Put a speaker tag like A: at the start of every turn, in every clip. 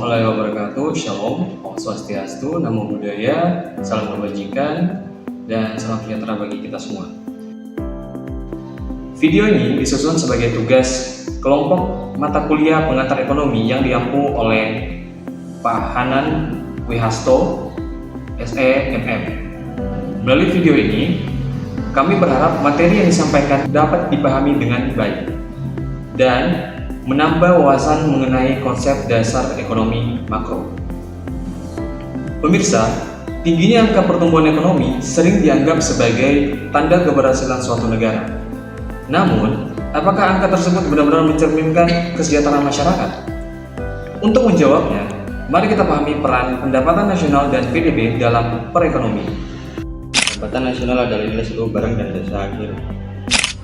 A: warahmatullahi wabarakatuh. Shalom, Om Swastiastu, Namo Buddhaya, salam kebajikan, dan salam sejahtera bagi kita semua. Video ini disusun sebagai tugas kelompok mata kuliah pengantar ekonomi yang diampu oleh Pak Hanan Wihasto, SEMM. Melalui video ini, kami berharap materi yang disampaikan dapat dipahami dengan baik dan menambah wawasan mengenai konsep dasar ekonomi makro. Pemirsa, tingginya angka pertumbuhan ekonomi sering dianggap sebagai tanda keberhasilan suatu negara. Namun, apakah angka tersebut benar-benar mencerminkan kesejahteraan masyarakat? Untuk menjawabnya, mari kita pahami peran pendapatan nasional dan PDB dalam perekonomian.
B: Pendapatan nasional adalah nilai seluruh barang dan jasa akhir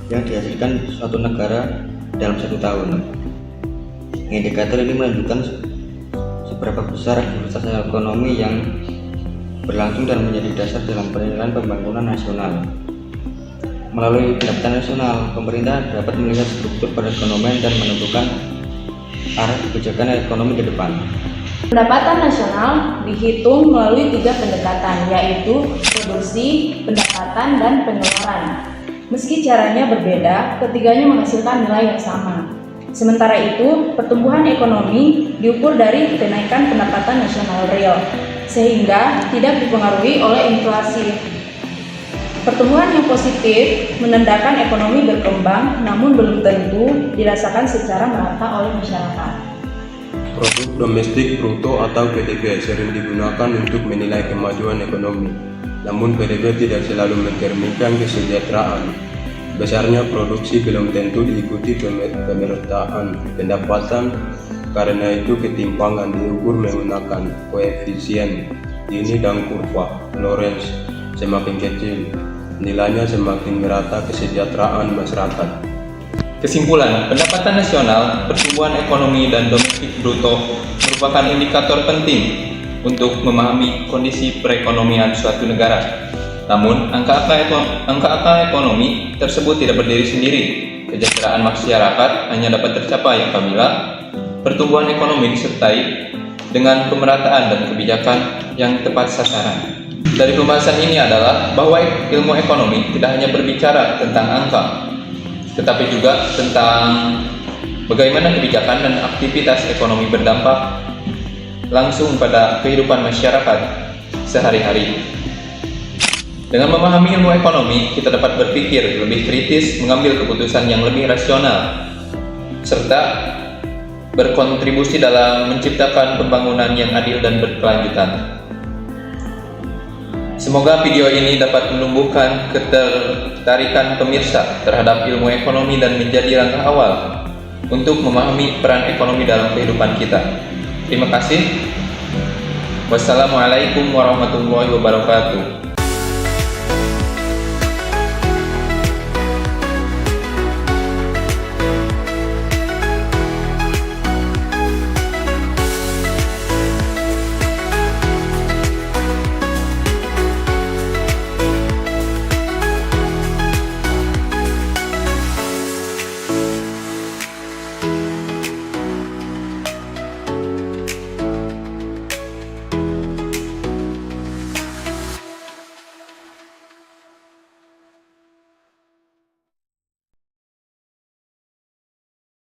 B: yang dihasilkan suatu negara dalam satu tahun. Indikator ini menunjukkan seberapa besar aktivitas ekonomi yang berlangsung dan menjadi dasar dalam penilaian pembangunan nasional. Melalui pendapatan nasional, pemerintah dapat melihat struktur perekonomian dan menentukan arah kebijakan ekonomi ke depan.
C: Pendapatan nasional dihitung melalui 3 pendekatan, yaitu produksi, pendapatan, dan pengeluaran. Meski caranya berbeda, ketiganya menghasilkan nilai yang sama. Sementara itu, pertumbuhan ekonomi diukur dari kenaikan pendapatan nasional real, sehingga tidak dipengaruhi oleh inflasi. Pertumbuhan yang positif menandakan ekonomi berkembang, namun belum tentu dirasakan secara merata oleh masyarakat.
D: Produk domestik bruto atau PDB sering digunakan untuk menilai kemajuan ekonomi, namun PDB tidak selalu mencerminkan kesejahteraan. Besarnya produksi belum tentu diikuti pemerataan pendapatan, karena itu ketimpangan diukur menggunakan koefisien Gini dan kurva Lorenz. Semakin kecil nilainya, semakin merata kesejahteraan masyarakat.
E: Kesimpulan, pendapatan nasional, pertumbuhan ekonomi, dan domestik bruto merupakan indikator penting untuk memahami kondisi perekonomian suatu negara. Namun, angka ekonomi tersebut tidak berdiri sendiri. Kesejahteraan masyarakat hanya dapat tercapai apabila pertumbuhan ekonomi disertai dengan pemerataan dan kebijakan yang tepat sasaran. Dari pembahasan ini adalah bahwa ilmu ekonomi tidak hanya berbicara tentang angka, tetapi juga tentang bagaimana kebijakan dan aktivitas ekonomi berdampak langsung pada kehidupan masyarakat sehari-hari. Dengan memahami ilmu ekonomi, kita dapat berpikir lebih kritis, mengambil keputusan yang lebih rasional, serta berkontribusi dalam menciptakan pembangunan yang adil dan berkelanjutan. Semoga video ini dapat menumbuhkan ketertarikan pemirsa terhadap ilmu ekonomi dan menjadi langkah awal untuk memahami peran ekonomi dalam kehidupan kita. Terima kasih. Wassalamualaikum warahmatullahi wabarakatuh.